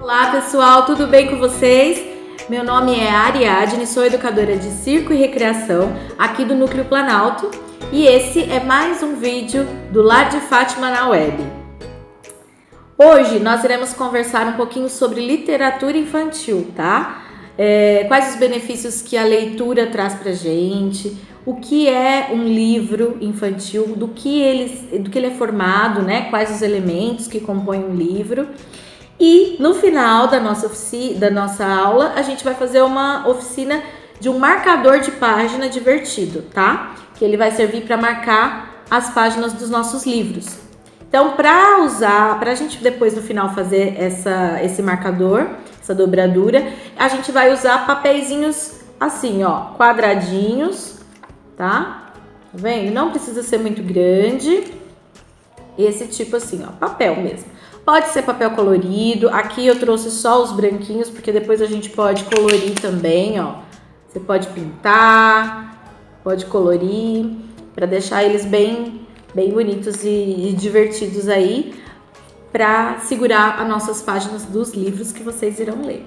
Olá pessoal, tudo bem com vocês? Meu nome é Ariadne, sou educadora de circo e recreação aqui do Núcleo Planalto e esse é mais um vídeo do Lar de Fátima na web. Hoje nós iremos conversar um pouquinho sobre literatura infantil, tá? Quais os benefícios que a leitura traz pra gente, o que é um livro infantil, do que ele é formado, né? Quais os elementos que compõem um livro. E no final da nossa aula, a gente vai fazer uma oficina de um marcador de página divertido, tá? Que ele vai servir para marcar as páginas dos nossos livros. Então, para a gente depois no final fazer esse marcador, essa dobradura, a gente vai usar papeizinhos assim, ó, quadradinhos, tá? Tá vendo? Não precisa ser muito grande. Esse tipo assim, ó, papel mesmo. Pode ser papel colorido, aqui eu trouxe só os branquinhos, porque depois a gente pode colorir também, ó. Você pode pintar, pode colorir, para deixar eles bem bonitos e divertidos aí, para segurar as nossas páginas dos livros que vocês irão ler.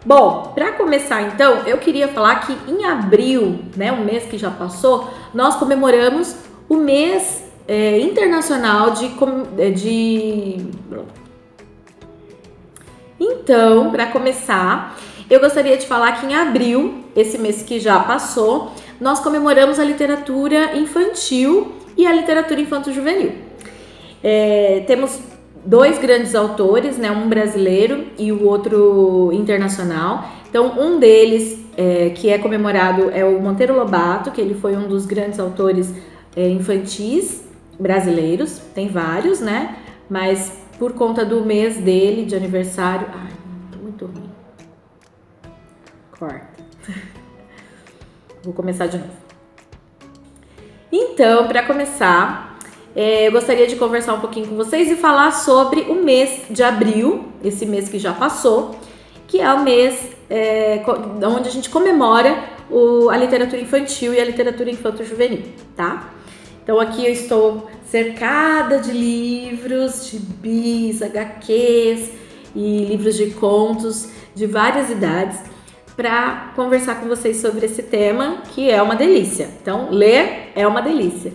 Bom, para começar então, eu queria falar que em abril, né, um mês que já passou, nós comemoramos o mês internacional Então, para começar, eu gostaria de falar que em abril, esse mês que já passou, nós comemoramos a literatura infantil e a literatura infanto-juvenil. Temos dois grandes autores, né, um brasileiro e o outro internacional. Então, um deles que é comemorado é o Monteiro Lobato, que ele foi um dos grandes autores infantis brasileiros, tem vários, né? Mas por conta do mês dele, de aniversário... Ai, tô muito ruim. Corta. Vou começar de novo. Então, para começar, eu gostaria de conversar um pouquinho com vocês e falar sobre o mês de abril, esse mês que já passou, que é o mês onde a gente comemora a literatura infantil e a literatura infanto-juvenil, tá? Então aqui eu estou cercada de livros, de bis, HQs e livros de contos de várias idades para conversar com vocês sobre esse tema, que é uma delícia. Então, ler é uma delícia.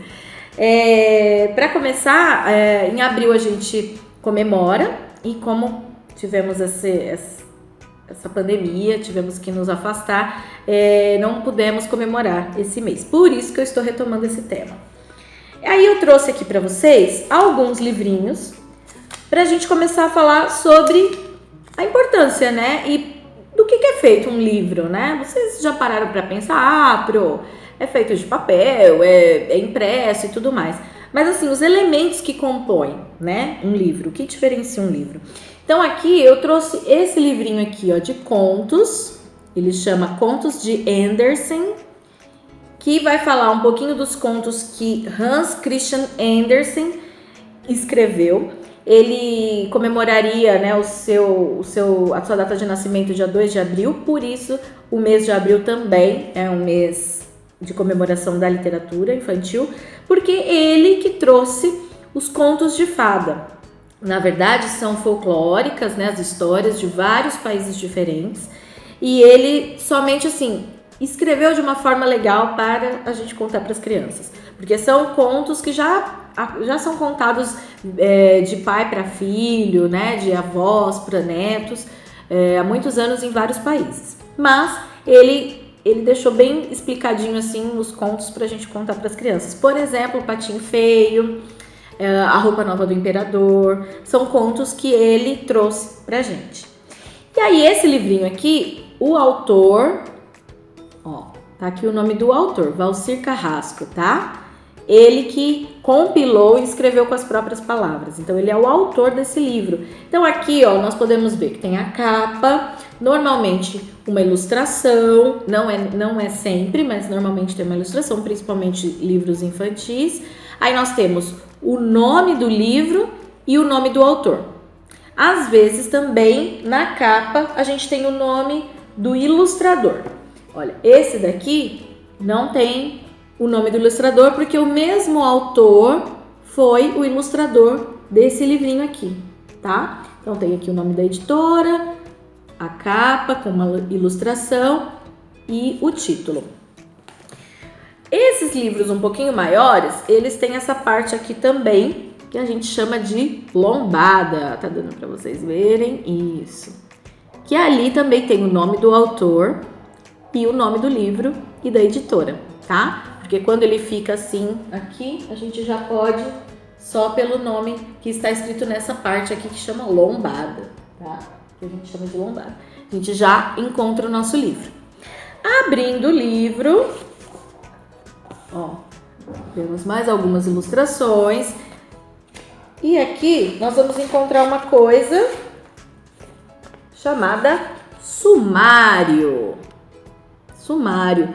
Para começar, em abril a gente comemora e como tivemos essa pandemia, tivemos que nos afastar, não pudemos comemorar esse mês. Por isso que eu estou retomando esse tema. Aí eu trouxe aqui para vocês alguns livrinhos para a gente começar a falar sobre a importância, né? E do que é feito um livro, né? Vocês já pararam para pensar, é feito de papel, é impresso e tudo mais. Mas assim, os elementos que compõem, né, um livro, o que diferencia um livro? Então aqui eu trouxe esse livrinho aqui, ó, de contos. Ele chama Contos de Andersen, que vai falar um pouquinho dos contos que Hans Christian Andersen escreveu. Ele comemoraria, né, a sua data de nascimento, dia 2 de abril, por isso o mês de abril também é um mês de comemoração da literatura infantil, porque ele que trouxe os contos de fada. Na verdade, são folclóricas, né, as histórias de vários países diferentes, e ele somente assim escreveu de uma forma legal para a gente contar para as crianças, porque são contos que já são contados de pai para filho, né, de avós para netos, há muitos anos em vários países. Mas ele deixou bem explicadinho assim os contos para a gente contar para as crianças. Por exemplo, o Patinho Feio, a Roupa Nova do Imperador, são contos que ele trouxe para a gente. E aí esse livrinho aqui, o autor... Ó, tá aqui o nome do autor, Valcir Carrasco, tá? Ele que compilou e escreveu com as próprias palavras. Então, ele é o autor desse livro. Então, aqui, ó, nós podemos ver que tem a capa, normalmente uma ilustração, não é sempre, mas normalmente tem uma ilustração, principalmente livros infantis. Aí nós temos o nome do livro e o nome do autor. Às vezes, também, na capa, a gente tem o nome do ilustrador. Olha, esse daqui não tem o nome do ilustrador, porque o mesmo autor foi o ilustrador desse livrinho aqui, tá? Então tem aqui o nome da editora, a capa com uma ilustração e o título. Esses livros um pouquinho maiores, eles têm essa parte aqui também, que a gente chama de lombada. Tá dando para vocês verem? Isso. Que ali também tem o nome do autor e o nome do livro e da editora, tá? Porque quando ele fica assim aqui, a gente já pode só pelo nome que está escrito nessa parte aqui que chama lombada, tá? Que a gente chama de lombada. A gente já encontra o nosso livro. Abrindo o livro, ó, temos mais algumas ilustrações. E aqui nós vamos encontrar uma coisa chamada sumário. Sumário.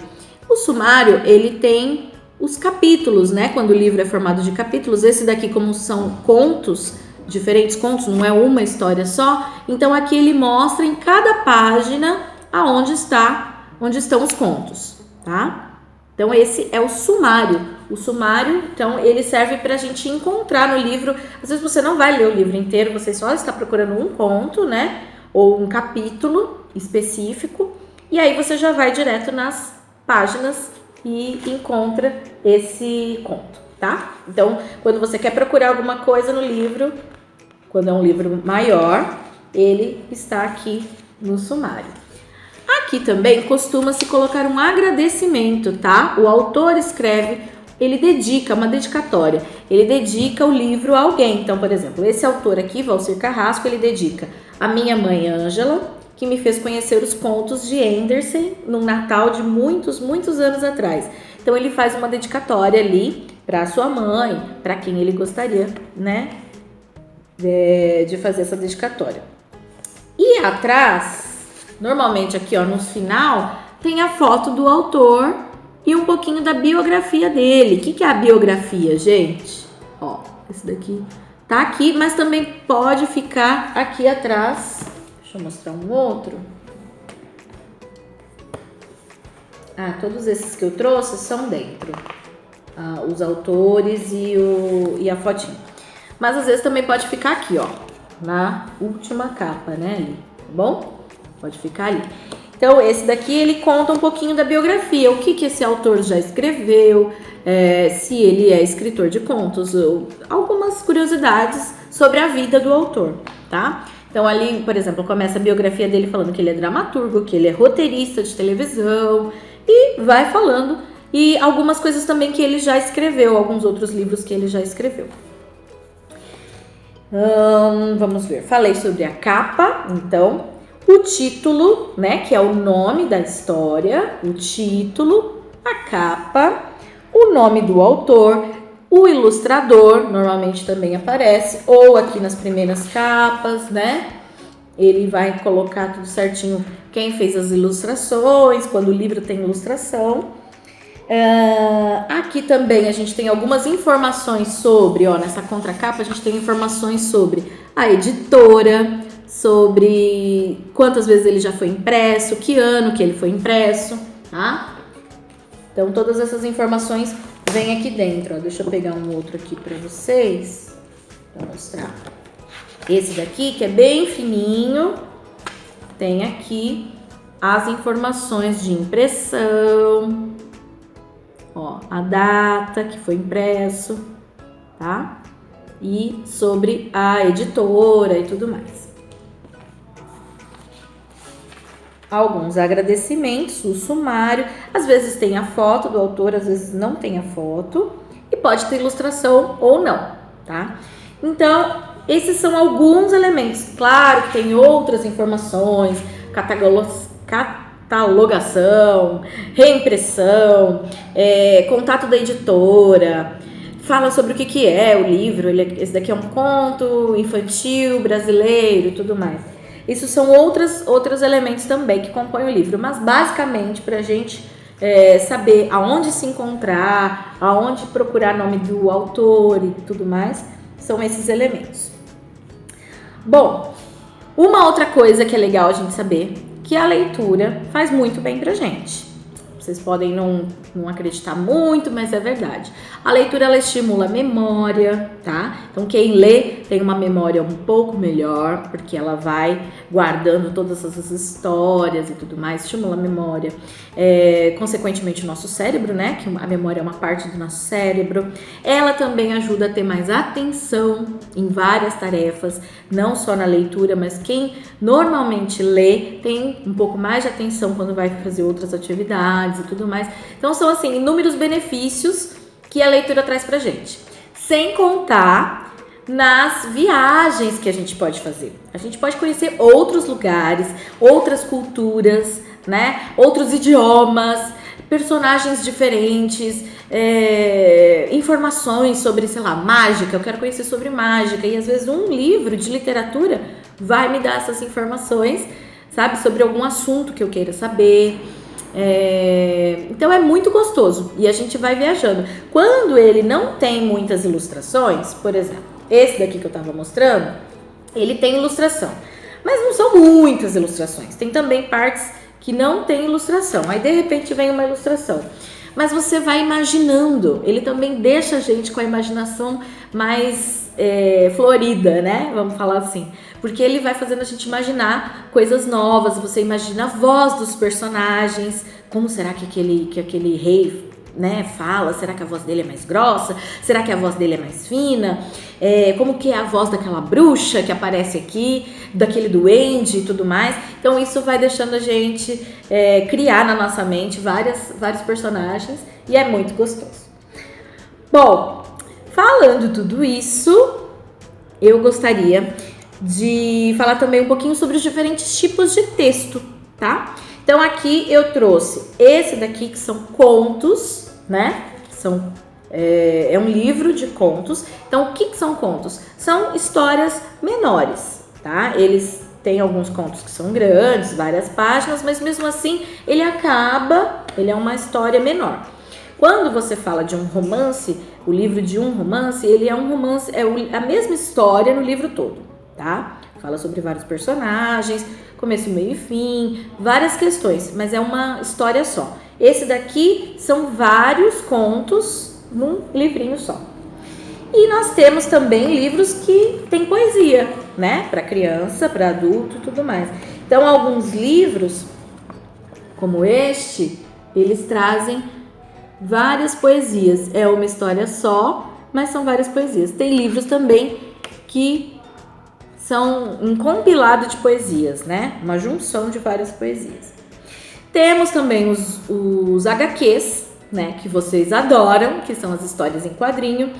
O sumário, ele tem os capítulos, né? Quando o livro é formado de capítulos, esse daqui, como são contos, diferentes contos, não é uma história só, então aqui ele mostra em cada página onde estão os contos, tá? Então esse é o sumário. O sumário, então, ele serve para a gente encontrar no livro. Às vezes você não vai ler o livro inteiro, você só está procurando um conto, né? Ou um capítulo específico, e aí você já vai direto nas páginas e encontra esse conto, tá? Então, quando você quer procurar alguma coisa no livro, quando é um livro maior, ele está aqui no sumário. Aqui também costuma-se colocar um agradecimento, tá? O autor escreve, ele dedica uma dedicatória, ele dedica o livro a alguém. Então, por exemplo, esse autor aqui, Valcir Carrasco, ele dedica a minha mãe Ângela, que me fez conhecer os contos de Andersen no Natal de muitos, muitos anos atrás. Então, ele faz uma dedicatória ali para sua mãe, para quem ele gostaria, né, de fazer essa dedicatória. E atrás, normalmente aqui, ó, no final, tem a foto do autor e um pouquinho da biografia dele. O que é a biografia, gente? Ó, esse daqui tá aqui, mas também pode ficar aqui atrás. Deixa eu mostrar um outro. Todos esses que eu trouxe são dentro. Os autores e a fotinha. Mas às vezes também pode ficar aqui, ó, na última capa, né, ali, tá bom? Pode ficar ali. Então, esse daqui, ele conta um pouquinho da biografia, o que esse autor já escreveu, se ele é escritor de contos, algumas curiosidades sobre a vida do autor, tá? Então, ali, por exemplo, começa a biografia dele falando que ele é dramaturgo, que ele é roteirista de televisão, e vai falando, e algumas coisas também que ele já escreveu, alguns outros livros que ele já escreveu. Vamos ver, falei sobre a capa, então, o título, né, que é o nome da história, o título, a capa, o nome do autor, o ilustrador, normalmente também aparece, ou aqui nas primeiras capas, né, ele vai colocar tudo certinho, quem fez as ilustrações, quando o livro tem ilustração. Aqui também a gente tem algumas informações sobre, ó, nessa contracapa a gente tem informações sobre a editora, sobre quantas vezes ele já foi impresso, que ano que ele foi impresso, tá? Então todas essas informações vêm aqui dentro, ó. Deixa eu pegar um outro aqui para vocês, para mostrar. Esse daqui, que é bem fininho, tem aqui as informações de impressão, ó, a data que foi impresso, tá? E sobre a editora e tudo mais. Alguns agradecimentos, o sumário, às vezes tem a foto do autor, às vezes não tem a foto, e pode ter ilustração ou não, tá? Então, esses são alguns elementos. Claro que tem outras informações, catalogação, reimpressão, contato da editora, fala sobre o que é o livro, esse daqui é um conto infantil brasileiro e tudo mais. Isso são outros elementos também que compõem o livro, mas basicamente para a gente saber aonde se encontrar, aonde procurar nome do autor e tudo mais, são esses elementos. Bom, uma outra coisa que é legal a gente saber, que a leitura faz muito bem pra gente. Vocês podem não acreditar muito, mas é verdade. A leitura, ela estimula a memória, tá? Então, quem lê tem uma memória um pouco melhor, porque ela vai guardando todas essas histórias e tudo mais, estimula a memória. Consequentemente, o nosso cérebro, né? Que a memória é uma parte do nosso cérebro. Ela também ajuda a ter mais atenção em várias tarefas, não só na leitura, mas quem normalmente lê tem um pouco mais de atenção quando vai fazer outras atividades e tudo mais. Então são assim inúmeros benefícios que a leitura traz pra gente. Sem contar nas viagens que a gente pode fazer. A gente pode conhecer outros lugares, outras culturas, né? Outros idiomas, personagens diferentes, informações sobre, sei lá, mágica. Eu quero conhecer sobre mágica e às vezes um livro de literatura vai me dar essas informações, sabe, sobre algum assunto que eu queira saber. Então é muito gostoso e a gente vai viajando. Quando ele não tem muitas ilustrações, por exemplo, esse daqui que eu tava mostrando, ele tem ilustração, mas não são muitas ilustrações. Tem também partes que não tem ilustração, aí de repente vem uma ilustração. Mas você vai imaginando, ele também deixa a gente com a imaginação mais florida, né? Vamos falar assim. Porque ele vai fazendo a gente imaginar coisas novas, você imagina a voz dos personagens, como será que aquele rei, né, fala? Será que a voz dele é mais grossa? Será que a voz dele é mais fina? Como que é a voz daquela bruxa que aparece aqui, daquele duende e tudo mais? Então isso vai deixando a gente criar na nossa mente vários personagens e é muito gostoso. Bom, falando tudo isso, eu gostaria de falar também um pouquinho sobre os diferentes tipos de texto, tá? Então aqui eu trouxe esse daqui que são contos, né? É um livro de contos. Então o que são contos? São histórias menores, tá? Eles têm alguns contos que são grandes, várias páginas, mas mesmo assim ele é uma história menor. Quando você fala de um romance, o livro de um romance, ele é um romance, a mesma história no livro todo, tá? Fala sobre vários personagens, começo, meio e fim, várias questões, mas é uma história só. Esse daqui são vários contos num livrinho só. E nós temos também livros que tem poesia, né? Para criança, para adulto e tudo mais. Então, alguns livros, como este, eles trazem várias poesias. É uma história só, mas são várias poesias. Tem livros também que são um compilado de poesias, né? Uma junção de várias poesias. Temos também os HQs, né? Que vocês adoram, que são as histórias em quadrinho.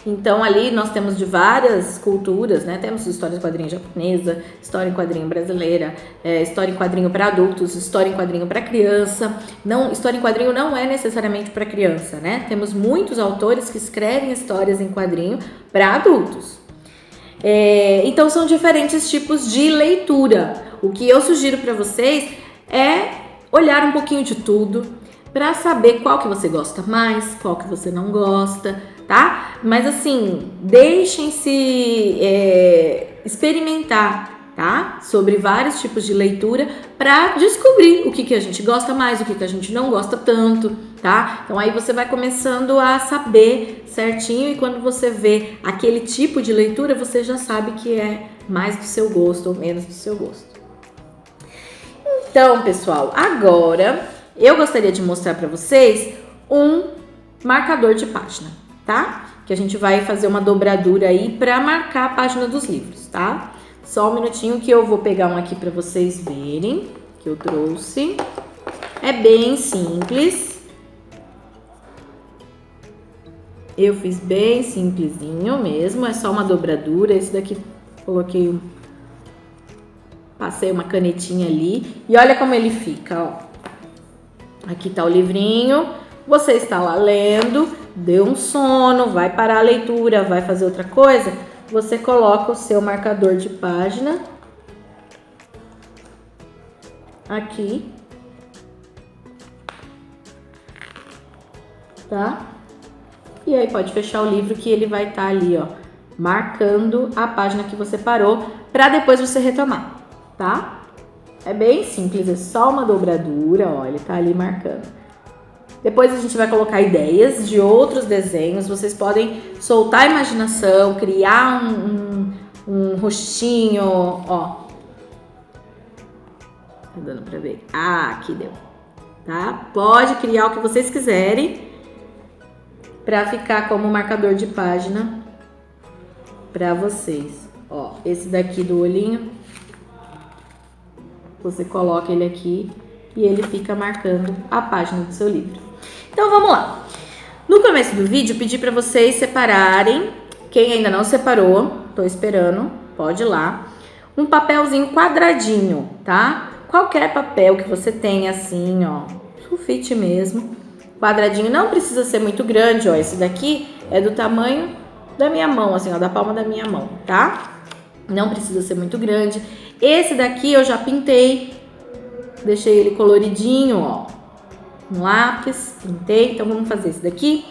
Então ali nós temos de várias culturas, né? Temos história em quadrinho japonesa, história em quadrinho brasileira, história em quadrinho para adultos, história em quadrinho para criança. Não, história em quadrinho não é necessariamente para criança, né? Temos muitos autores que escrevem histórias em quadrinho para adultos. Então são diferentes tipos de leitura. O que eu sugiro para vocês é olhar um pouquinho de tudo para saber qual que você gosta mais, qual que você não gosta, tá? Mas assim, deixem-se experimentar, tá? Sobre vários tipos de leitura para descobrir o que a gente gosta mais, o que a gente não gosta tanto, tá? Então aí você vai começando a saber certinho e quando você vê aquele tipo de leitura, você já sabe que é mais do seu gosto ou menos do seu gosto. Então, pessoal, agora eu gostaria de mostrar para vocês um marcador de página, tá? Que a gente vai fazer uma dobradura aí para marcar a página dos livros, tá? Só um minutinho que eu vou pegar um aqui para vocês verem, que eu trouxe. É bem simples. Eu fiz bem simplesinho mesmo, é só uma dobradura. Esse daqui coloquei passei uma canetinha ali e olha como ele fica, ó. Aqui tá o livrinho, você está lá lendo, deu um sono, vai parar a leitura, vai fazer outra coisa, você coloca o seu marcador de página aqui, tá? E aí pode fechar o livro que ele vai estar ali, ó, marcando a página que você parou para depois você retomar, tá? É bem simples, é só uma dobradura, ó, ele tá ali marcando. Depois a gente vai colocar ideias de outros desenhos. Vocês podem soltar a imaginação, criar um rostinho, ó. Tá dando pra ver? Ah, aqui deu. Tá? Pode criar o que vocês quiserem pra ficar como marcador de página pra vocês. Ó, esse daqui do olhinho, você coloca ele aqui e ele fica marcando a página do seu livro. Então vamos lá. No começo do vídeo, pedi para vocês separarem, quem ainda não separou, tô esperando, pode ir lá, um papelzinho quadradinho, tá? Qualquer papel que você tenha assim, ó, sulfite mesmo, quadradinho, não precisa ser muito grande, ó, esse daqui é do tamanho da minha mão, assim, ó, da palma da minha mão, tá? Não precisa ser muito grande. Esse daqui eu já pintei, deixei ele coloridinho, ó, um lápis, pintei, então vamos fazer esse daqui.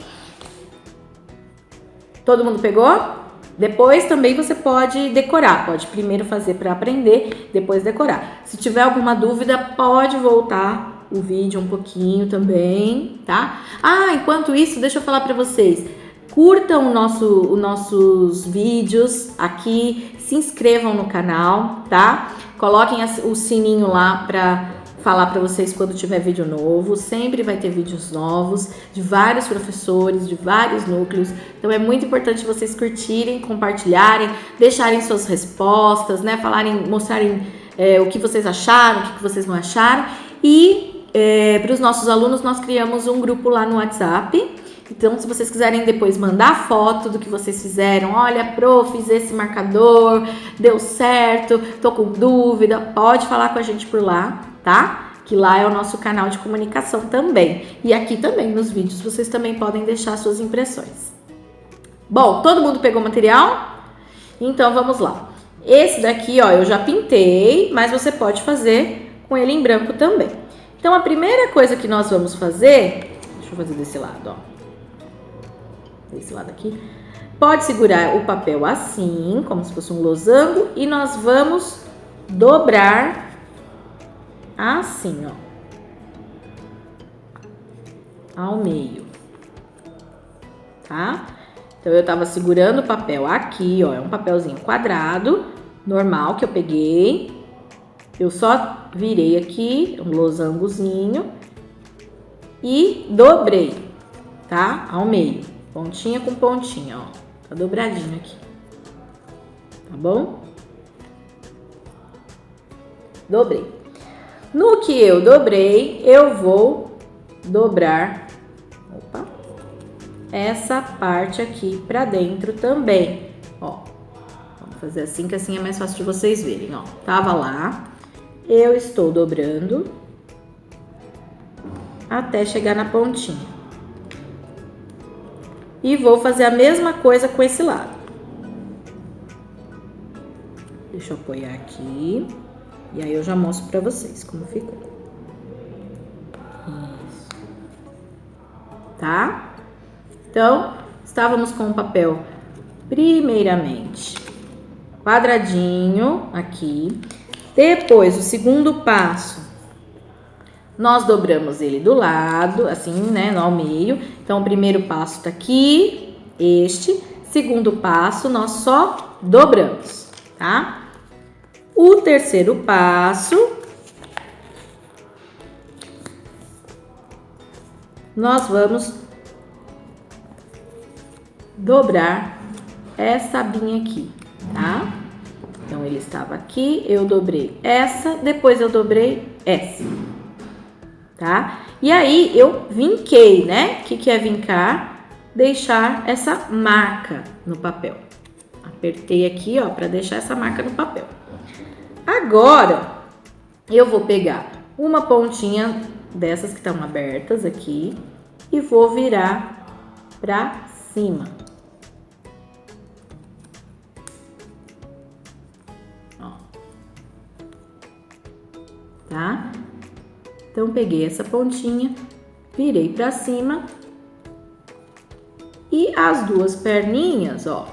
Todo mundo pegou? Depois também você pode decorar, pode primeiro fazer para aprender, depois decorar. Se tiver alguma dúvida, pode voltar o vídeo um pouquinho também, tá? Ah, enquanto isso, deixa eu falar para vocês. Curtam os nossos vídeos aqui, se inscrevam no canal, tá? Coloquem o sininho lá para falar para vocês quando tiver vídeo novo. Sempre vai ter vídeos novos de vários professores, de vários núcleos. Então é muito importante vocês curtirem, compartilharem, deixarem suas respostas, né? Falarem, mostrarem o que vocês acharam, o que vocês não acharam. E para os nossos alunos nós criamos um grupo lá no WhatsApp. Então, se vocês quiserem depois mandar foto do que vocês fizeram, olha, prof, fiz esse marcador, deu certo, tô com dúvida, pode falar com a gente por lá, tá? Que lá é o nosso canal de comunicação também. E aqui também, nos vídeos, vocês também podem deixar suas impressões. Bom, todo mundo pegou o material? Então, vamos lá. Esse daqui, ó, eu já pintei, mas você pode fazer com ele em branco também. Então, a primeira coisa que nós vamos fazer... Deixa eu fazer desse lado, ó. Desse lado aqui, pode segurar o papel assim, como se fosse um losango, e nós vamos dobrar assim, ó, ao meio, tá? Então, eu tava segurando o papel aqui, ó, é um papelzinho quadrado, normal, que eu peguei, eu só virei aqui, um losangozinho, e dobrei, tá? Ao meio. Pontinha com pontinha, ó. Tá dobradinho aqui. Tá bom? Dobrei. No que eu dobrei, eu vou dobrar, opa, essa parte aqui pra dentro também, ó. Vamos fazer assim, que assim é mais fácil de vocês verem, ó. Tava lá, eu estou dobrando até chegar na pontinha. E vou fazer a mesma coisa com esse lado. Deixa eu apoiar aqui. E aí eu já mostro pra vocês como ficou. Isso. Tá? Então, estávamos com o papel primeiramente quadradinho aqui. Depois, o segundo passo, nós dobramos ele do lado, assim, né, ao meio. Então, o primeiro passo tá aqui, este. Segundo passo, nós só dobramos, tá? O terceiro passo, nós vamos dobrar essa abinha aqui, tá? Então, ele estava aqui, eu dobrei essa, depois eu dobrei essa. Tá? E aí, eu vinquei, né? O que é vincar? Deixar essa marca no papel. Apertei aqui, ó, para deixar essa marca no papel. Agora, eu vou pegar uma pontinha dessas que estão abertas aqui e vou virar para cima. Ó. Tá? Então, peguei essa pontinha, virei pra cima e as duas perninhas, ó,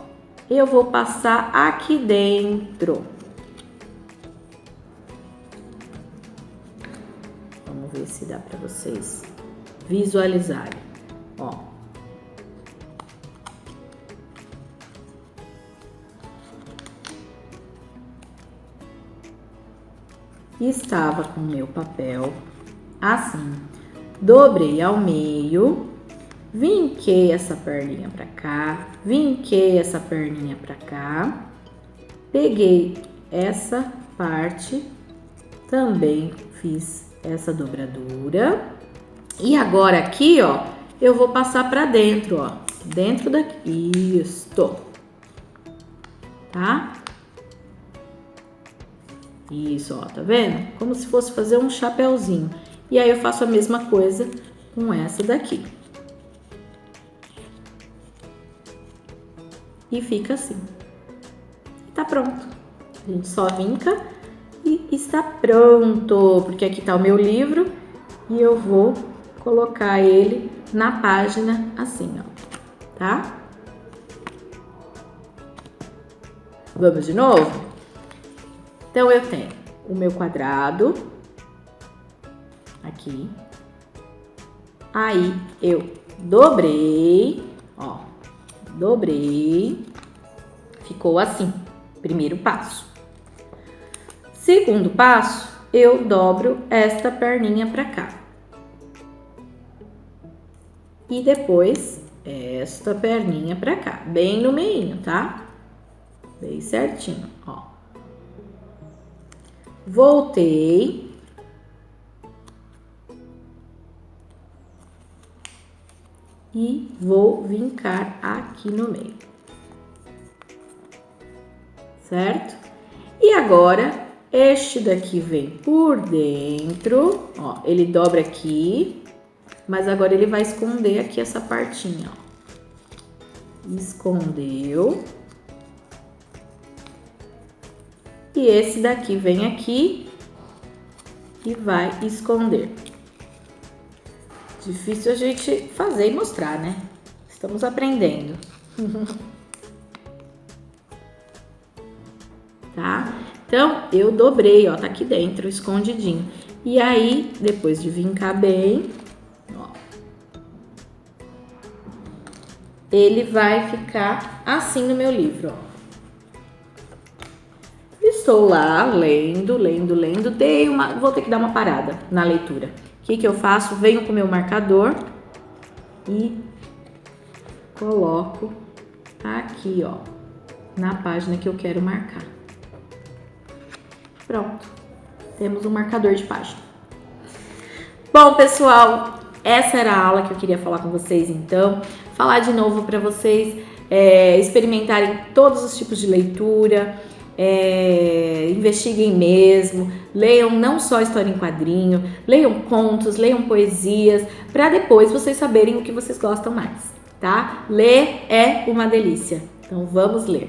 eu vou passar aqui dentro. Vamos ver se dá pra vocês visualizarem. Ó. Estava com o meu papel assim, dobrei ao meio, vinquei essa perninha pra cá, vinquei essa perninha pra cá, peguei essa parte, também fiz essa dobradura, e agora aqui, ó, eu vou passar pra dentro, ó, dentro daqui, isto, tá? Isso, ó, tá vendo? Como se fosse fazer um chapéuzinho. E aí eu faço a mesma coisa com essa daqui. E fica assim. E tá pronto. A gente só vinca e está pronto. Porque aqui tá o meu livro e eu vou colocar ele na página assim, ó. Tá? Vamos de novo? Então, eu tenho o meu quadrado aqui. Aí, eu dobrei, ó, dobrei. Ficou assim, primeiro passo. Segundo passo, eu dobro esta perninha pra cá. E depois, esta perninha pra cá, bem no meinho, tá? Bem certinho, ó. Voltei. E vou vincar aqui no meio. Certo? E agora, este daqui vem por dentro, ó, ele dobra aqui, mas agora ele vai esconder aqui essa partinha, ó. Escondeu. E esse daqui vem aqui e vai esconder. Difícil a gente fazer e mostrar, né? Estamos aprendendo. Tá? Então, eu dobrei, ó, tá aqui dentro, escondidinho. E aí, depois de vincar bem, ó, ele vai ficar assim no meu livro, ó. Estou lá lendo, vou ter que dar uma parada na leitura. O que eu faço? Venho com o meu marcador e coloco aqui, ó, na página que eu quero marcar. Pronto, temos um marcador de página. Bom, pessoal, essa era a aula que eu queria falar com vocês, então. Falar de novo para vocês experimentarem todos os tipos de leitura. Investiguem mesmo, leiam não só história em quadrinho, leiam contos, leiam poesias, para depois vocês saberem o que vocês gostam mais, tá? Ler é uma delícia, então vamos ler.